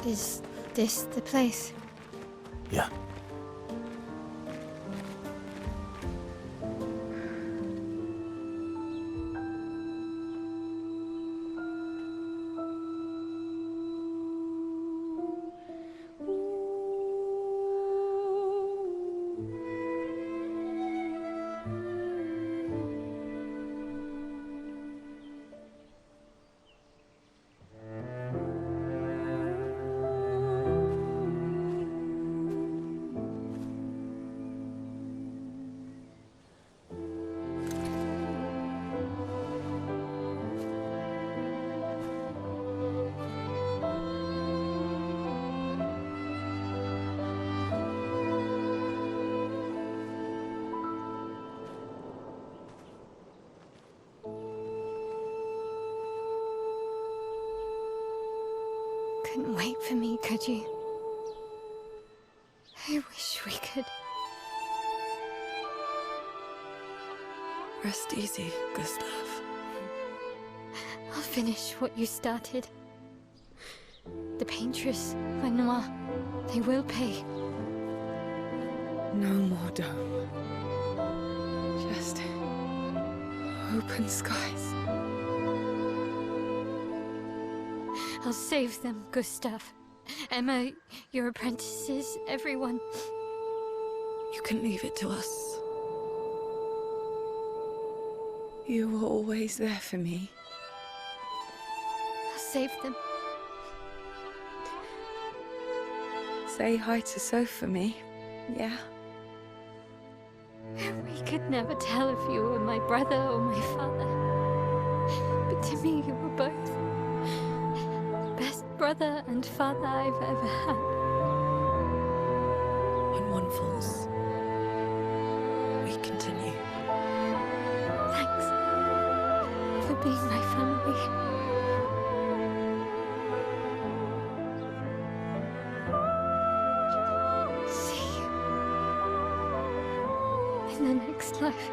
Is this the place? Yeah. Couldn't wait for me, could you? I wish we could. Rest easy, Gustav. I'll finish what you started. The paintress, Renoir, they will pay. No more dome. Just open skies. I'll save them, Gustav. Emma, your apprentices, everyone. You can leave it to us. You were always there for me. I'll save them. Say hi to Soph for me, yeah? We could never tell if you were my brother or my father. But to me, you were both. Best brother and father I've ever had. When one falls, we continue. Thanks for being my family. See you in the next life.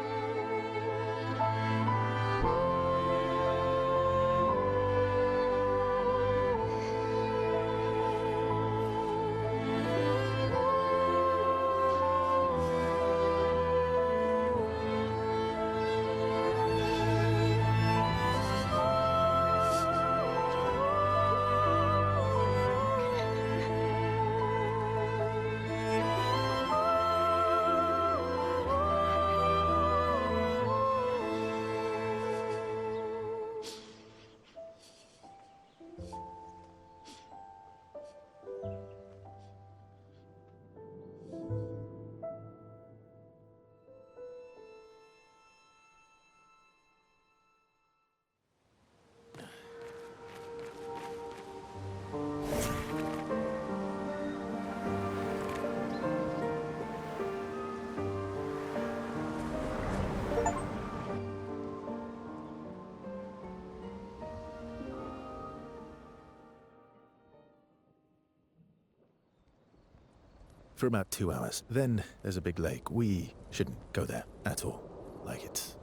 For about 2 hours. Then there's a big lake. We shouldn't go there at all.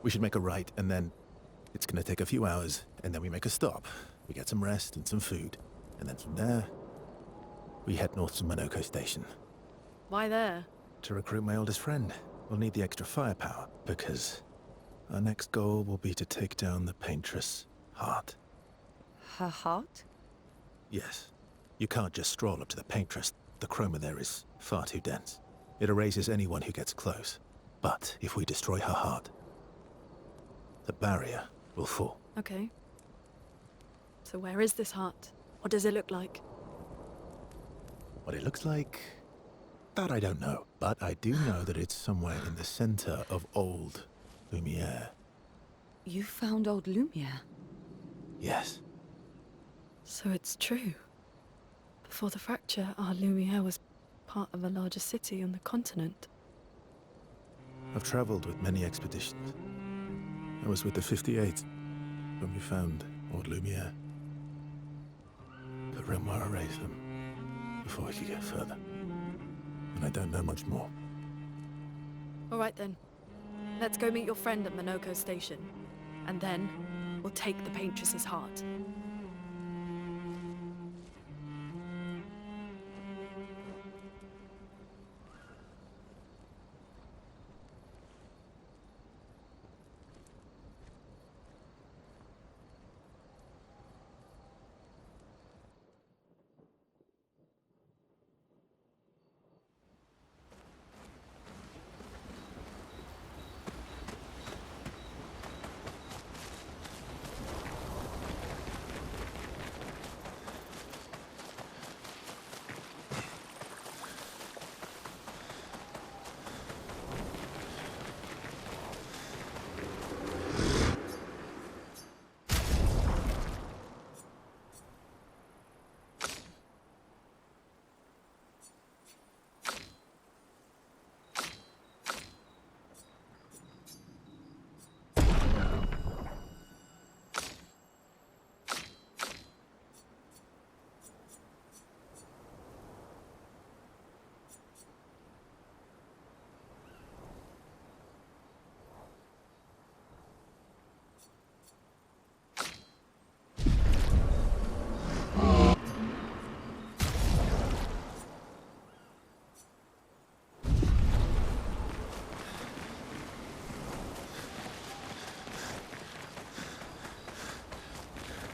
We should make a right, and then it's gonna take a few hours, and then we make a stop. We get some rest and some food. And then from there, we head north to Monoko Station. Why there? To recruit my oldest friend. We'll need the extra firepower, because our next goal will be to take down the paintress' heart. Her heart? Yes. You can't just stroll up to the paintress. The chroma there is far too dense. It erases anyone who gets close. But if we destroy her heart, the barrier will fall. Okay. So where is this heart? What does it look like? What it looks like, that I don't know. But I do know that it's somewhere in the center of old Lumiere. You found old Lumiere? Yes. So it's true. Before the fracture, our Lumiere was part of a larger city on the continent. I've traveled with many expeditions. I was with the 58th when we found old Lumiere. But Renoir erased them before we could get further. And I don't know much more. All right then. Let's go meet your friend at Monoko Station. And then, we'll take the paintress's heart.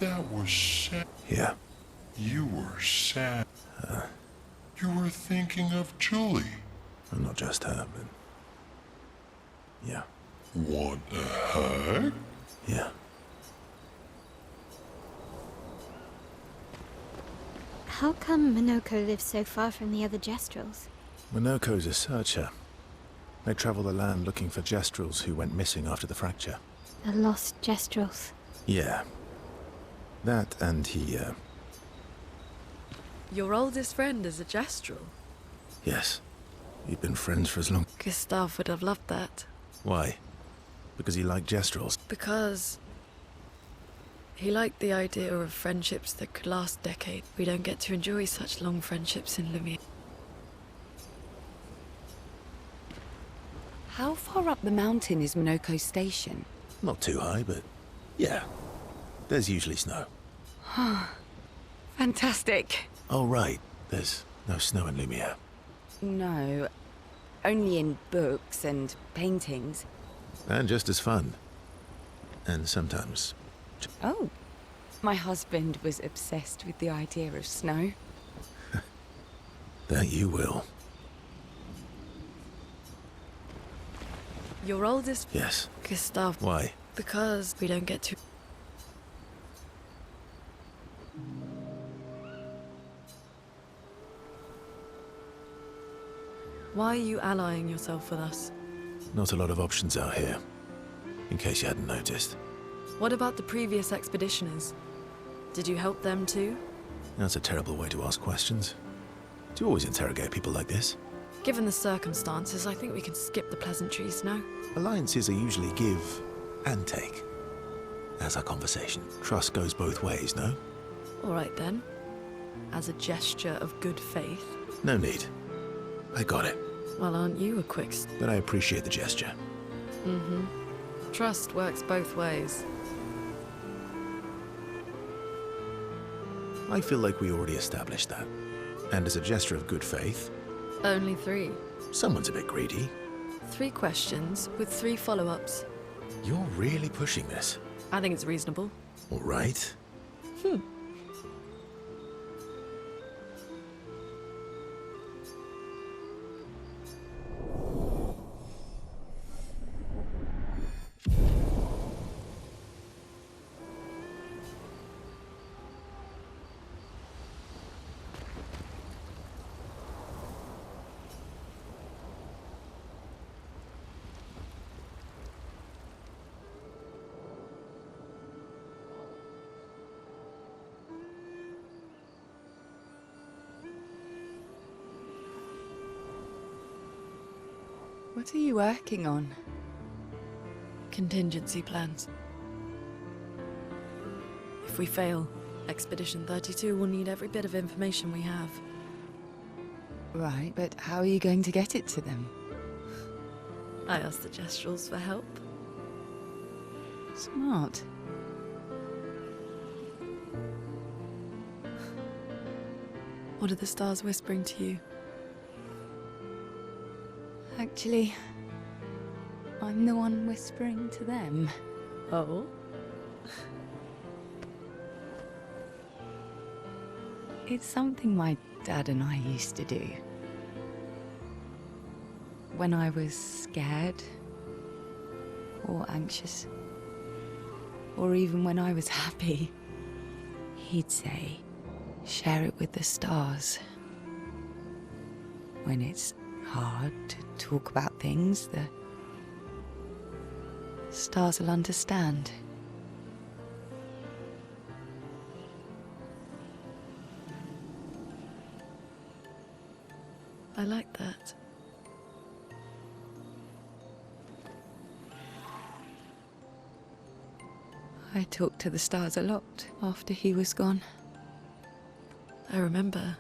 That was sad. Yeah. You were sad. You were thinking of Julie. Well, not just her, but... Yeah. What the heck? Yeah. How come Minoko lives so far from the other Jestrels? Minoko's a searcher. They travel the land looking for Jestrels who went missing after the fracture. The lost Jestrels. Yeah. That and he, Your oldest friend is a Jestral. Yes. We've been friends for as long... Gustav would have loved that. Why? Because he liked Jestrels? Because he liked the idea of friendships that could last decades. We don't get to enjoy such long friendships in Lumiere. How far up the mountain is Minoko Station? Not too high, but... yeah. There's usually snow. Fantastic. Oh, right. There's no snow in Lumiere. No, only in books and paintings. And just as fun. And sometimes... Oh, my husband was obsessed with the idea of snow. That you will. Your oldest... Yes. Gustav. Why? Because we don't get to... Why are you allying yourself with us? Not a lot of options out here. In case you hadn't noticed. What about the previous expeditioners? Did you help them too? That's a terrible way to ask questions. Do you always interrogate people like this? Given the circumstances, I think we can skip the pleasantries, no? Alliances are usually give and take. As our conversation. Trust goes both ways, no? All right then. As a gesture of good faith. No need. I got it. Well, aren't you a quick... But I appreciate the gesture. Mm-hmm. Trust works both ways. I feel like we already established that. And as a gesture of good faith... Only 3. Someone's a bit greedy. 3 questions with 3 follow-ups. You're really pushing this. I think it's reasonable. All right. What are you working on? Contingency plans. If we fail, Expedition 32 will need every bit of information we have. Right, but how are you going to get it to them? I asked the Jestrals for help. Smart. What are the stars whispering to you? Actually, I'm the one whispering to them. Oh? It's something my dad and I used to do. When I was scared, or anxious, or even when I was happy, he'd say, share it with the stars. When it's hard to talk about things, the stars will understand. I like that. I talked to the stars a lot after he was gone. I remember.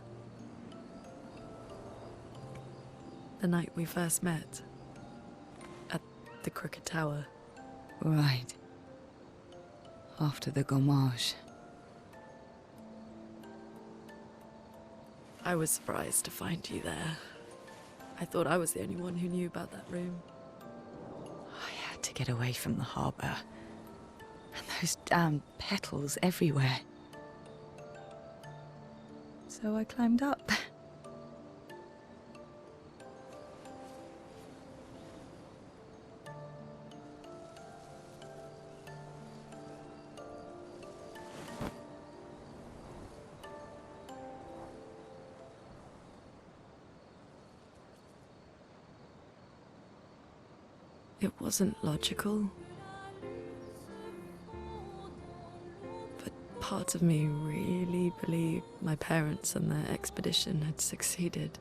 The night we first met. At the Crooked Tower. Right. After the gommage. I was surprised to find you there. I thought I was the only one who knew about that room. I had to get away from the harbour. And Those damn petals everywhere. So I climbed up. It wasn't logical. But parts of me really believed my parents and their expedition had succeeded.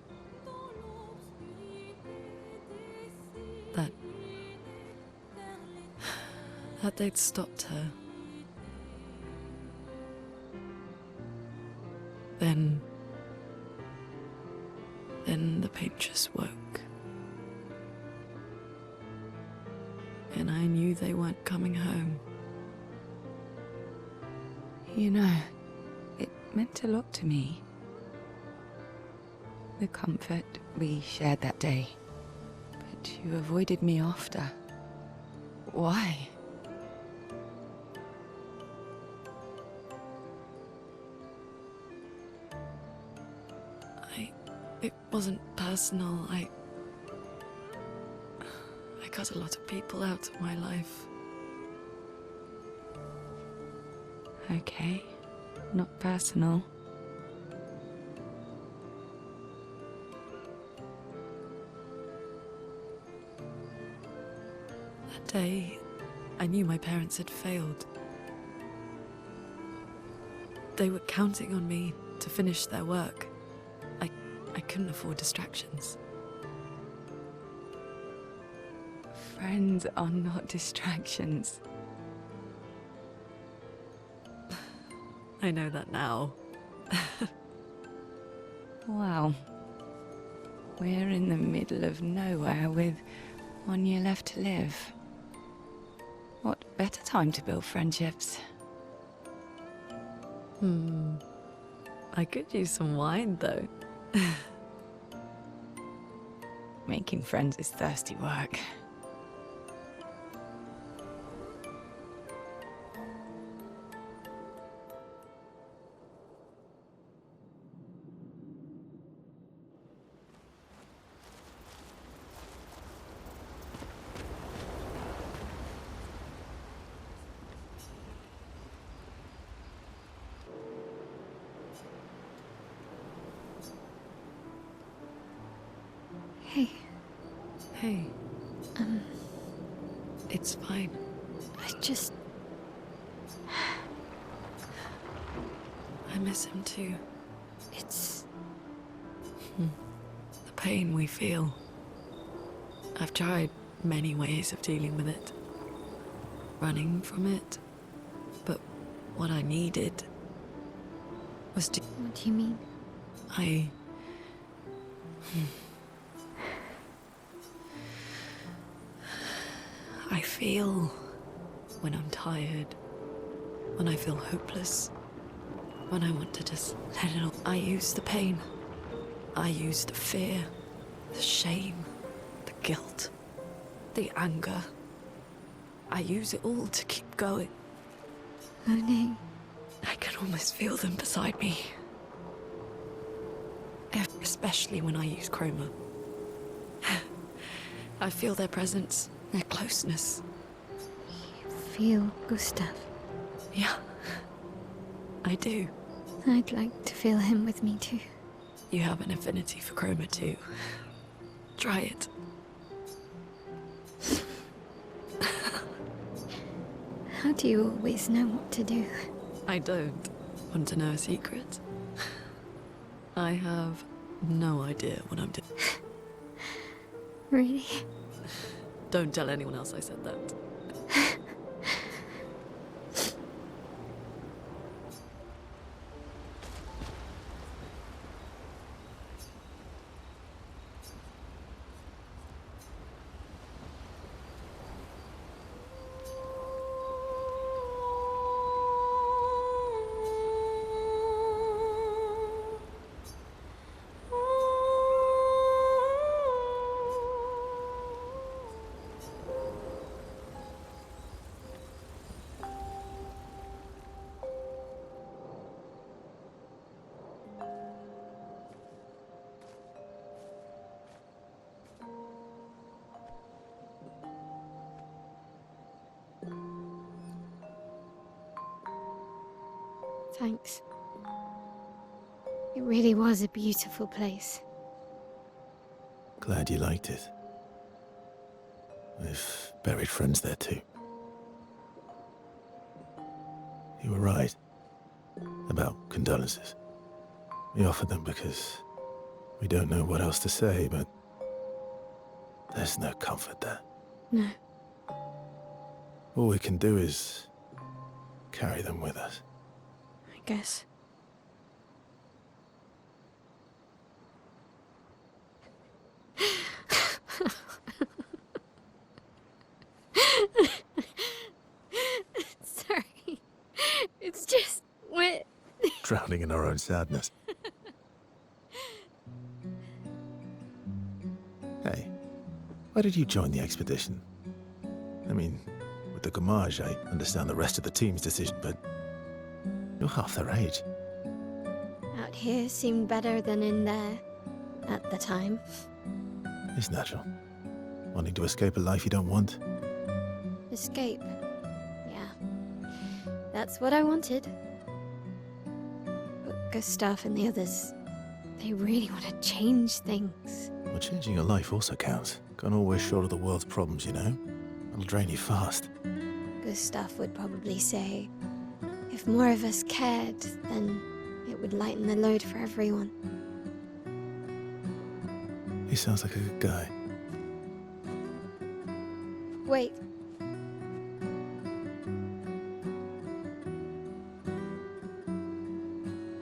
That they'd stopped her. Then the paint just woke. And I knew they weren't coming home. You know, it meant a lot to me. The comfort we shared that day. But you avoided me after. Why? It wasn't personal. I cut a lot of people out of my life. Okay, not personal. That day, I knew my parents had failed. They were counting on me to finish their work. I couldn't afford distractions. Friends are not distractions. I know that now. Wow. We're in the middle of nowhere with 1 year left to live. What better time to build friendships? I could use some wine, though. Making friends is thirsty work. Hey, Hey. It's fine. I miss him too. it's... The pain we feel. I've tried many ways of dealing with it. Running from it. But what I needed was to... What do you mean? I feel when I'm tired, when I feel hopeless, when I want to just let it all. I use the pain. I use the fear, the shame, the guilt, the anger. I use it all to keep going. Monet. I can almost feel them beside me. Especially when I use chroma. I feel their presence, their closeness. You feel Gustav. Yeah, I do. I'd like to feel him with me too. You have an affinity for chroma too. Try it. How do you always know what to do? I don't. Want to know a secret? I have no idea what I'm doing. Really? Don't tell anyone else I said that. Thanks. It really was a beautiful place. Glad you liked it. I've buried friends there too. You were right about condolences. We offered them because we don't know what else to say, but there's no comfort there. No. All we can do is carry them with us. I guess. Sorry. It's just wet. Drowning in our own sadness. Hey, why did you join the expedition? I mean, with the Gommage, I understand the rest of the team's decision, but you're half their age. Out here seemed better than in there at the time. It's natural. Wanting to escape a life you don't want. Escape. Yeah. That's what I wanted. But Gustav and the others, they really want to change things. Well, changing your life also counts. Can't always shoulder the world's problems, you know? It'll drain you fast. Gustav would probably say, if more of us cared, then it would lighten the load for everyone. He sounds like a good guy. Wait.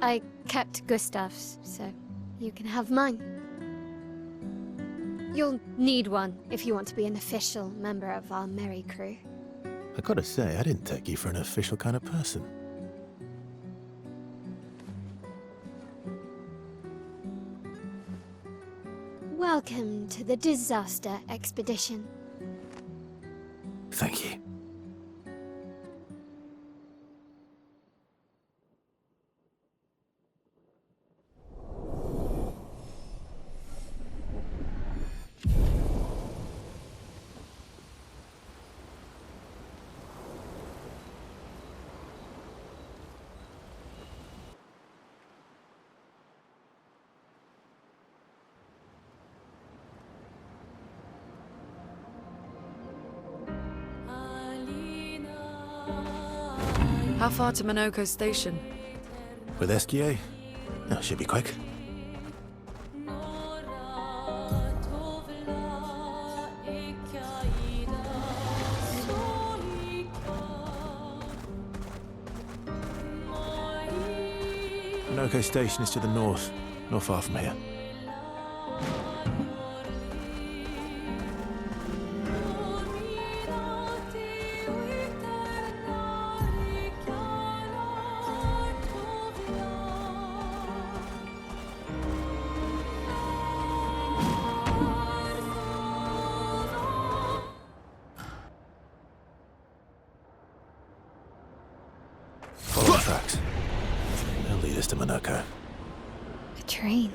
I kept Gustav's, so you can have mine. You'll need one if you want to be an official member of our merry crew. I gotta say, I didn't take you for an official kind of person. Welcome to the Disaster Expedition. Thank you. How far to Minoko Station? With SGA? That should be quick. Minoko Station is to the north, not far from here. Follow the tracks. They'll lead us to Minoko. A train.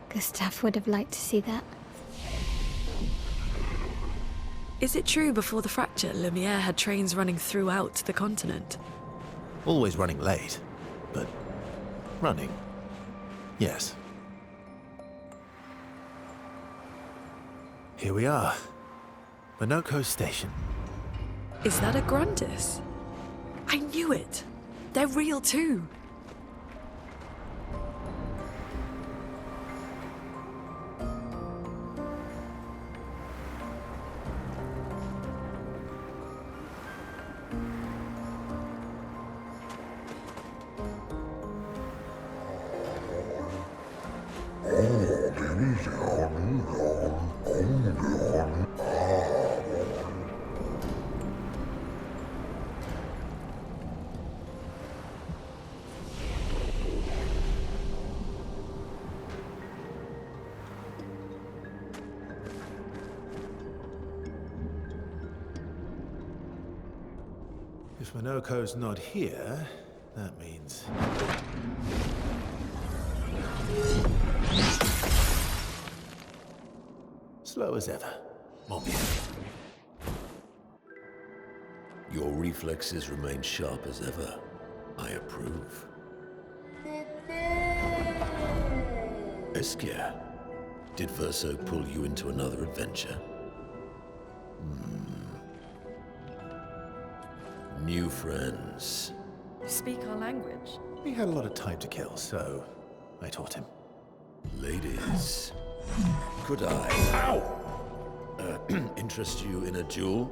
Gustav would have liked to see that. Is it true before the fracture, Lumiere had trains running throughout the continent? Always running late, but running. Yes. Here we are. Minoko Station. Is that a Grundis? I knew it! They're real too! If Minoko's not here, that means... slow as ever. Mon bien. Your reflexes remain sharp as ever. I approve. Esquire, did Verso pull you into another adventure? New friends. You speak our language. He had a lot of time to kill, so I taught him. Ladies, could I interest you in a duel?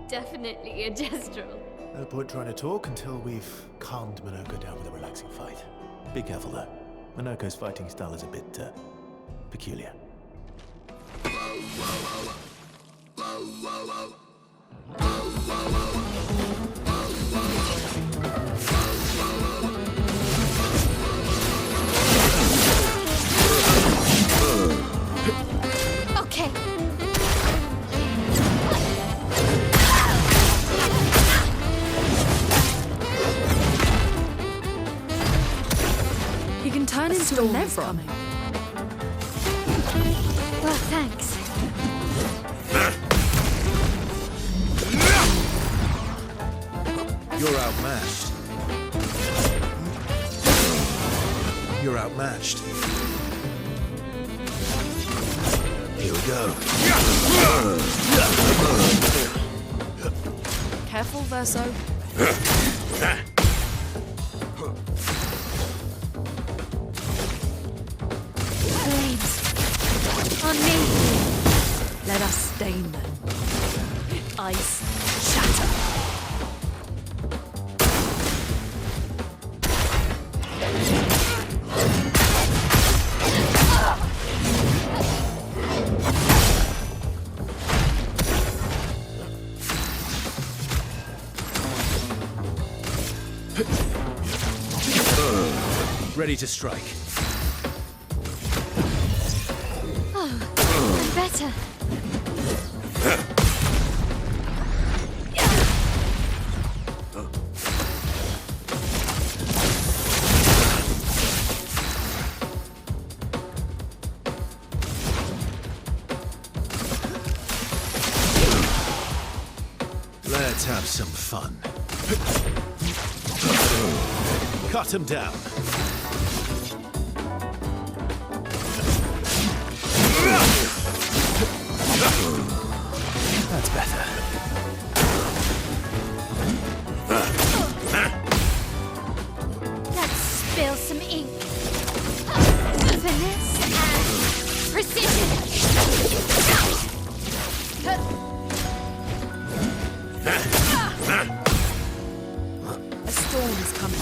Definitely a gestural. No point trying to talk until we've calmed Minoko down with a relaxing fight. Be careful though. Minoko's fighting style is a bit peculiar. Okay. He can turn into a Nevron. Well, thanks. You're outmatched. You're outmatched. Here we go. Careful, Verso. Flames. On me. Let us stain them. Ice shatter. Ready to strike. Oh, better. Let's have some fun. Cut him down. That's better. Let's spill some ink. Finesse and precision. A storm is coming.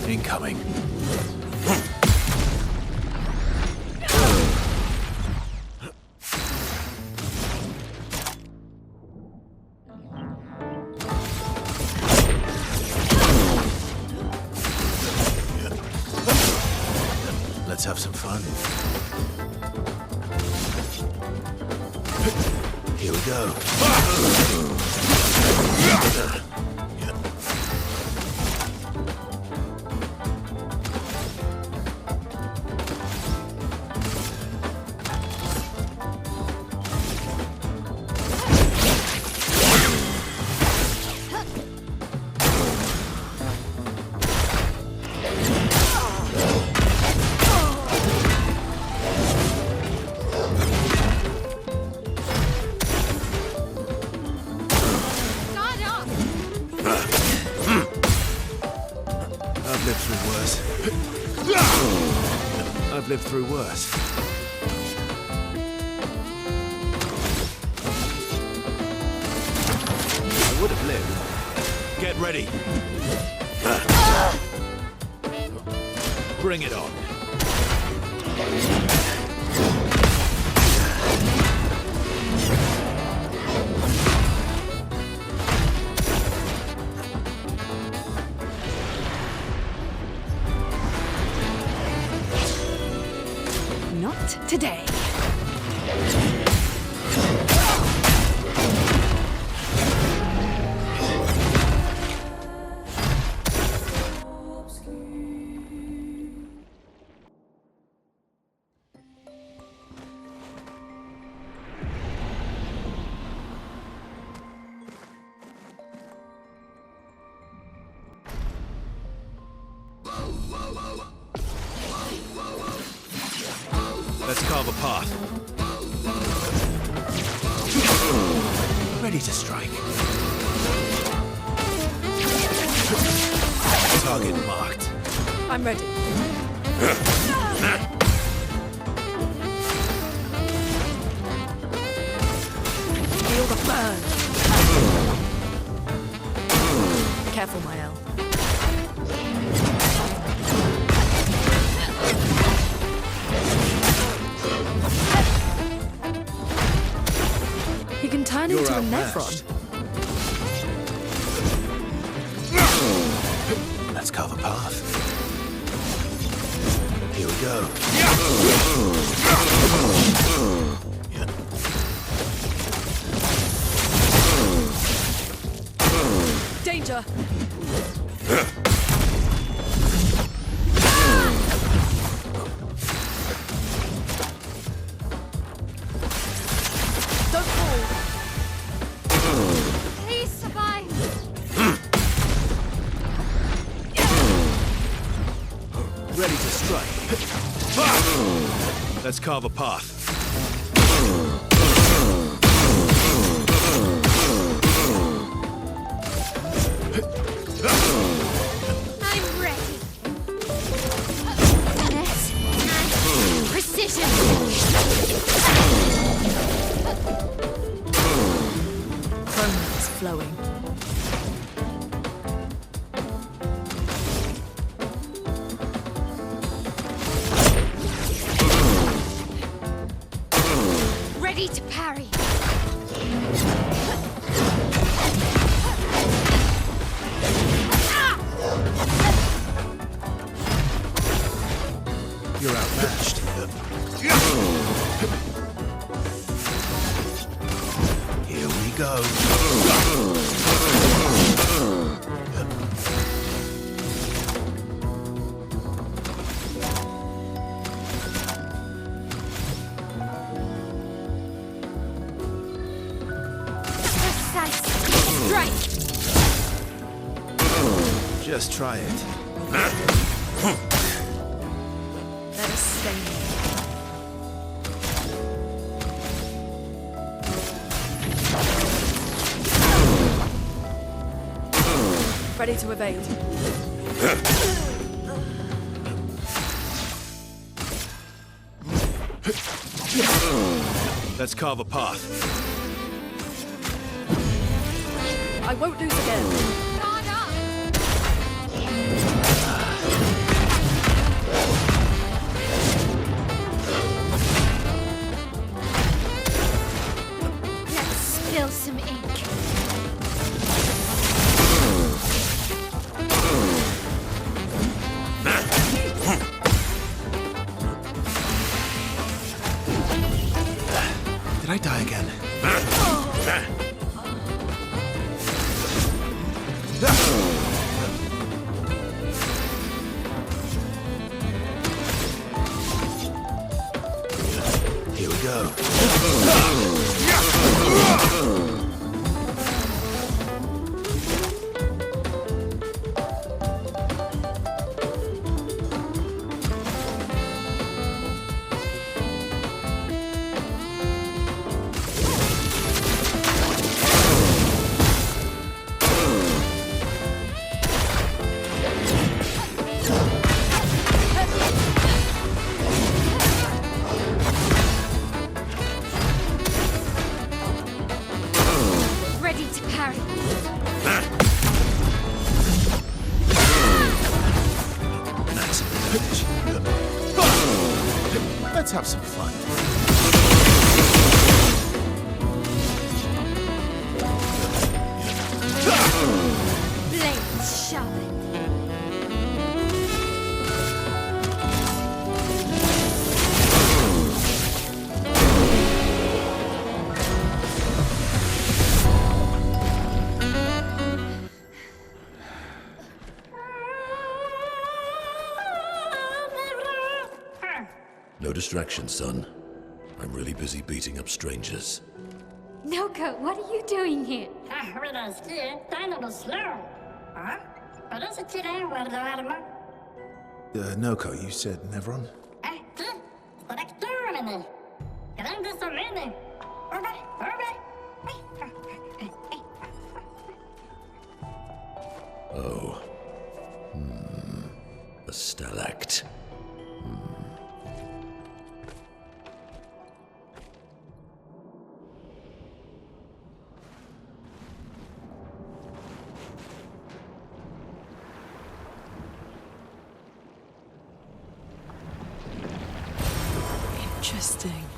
Incoming. Let's have some fun. Here we go. I've lived through worse. I would have lived. Get ready. Bring it on. Not today. carve a path. Ready to strike. Target marked. I'm ready. Feel the burn. Careful, my L. He can turn into a Nephron. Let's carve a path. Here we go. Danger! Don't fall! Please survive. Ready to strike. Let's carve a path. I'm ready. Finesse and precision. Romance flowing. Ready to parry. You're outmatched. Here we go. Precise strike. Just try it. Let us stay here. Ready to evade. Let's carve a path. I won't lose again. Guard up. Let's spill some ink. Did I die again? Here we go. Ready to parry. Nice advantage. Let's have some fun. Blades sharpened. No distraction, son. I'm really busy beating up strangers. Noko, what are you doing here? Noko, you said Nevron? Ormene. Grandes Ormene. Oh. A stalact. Interesting.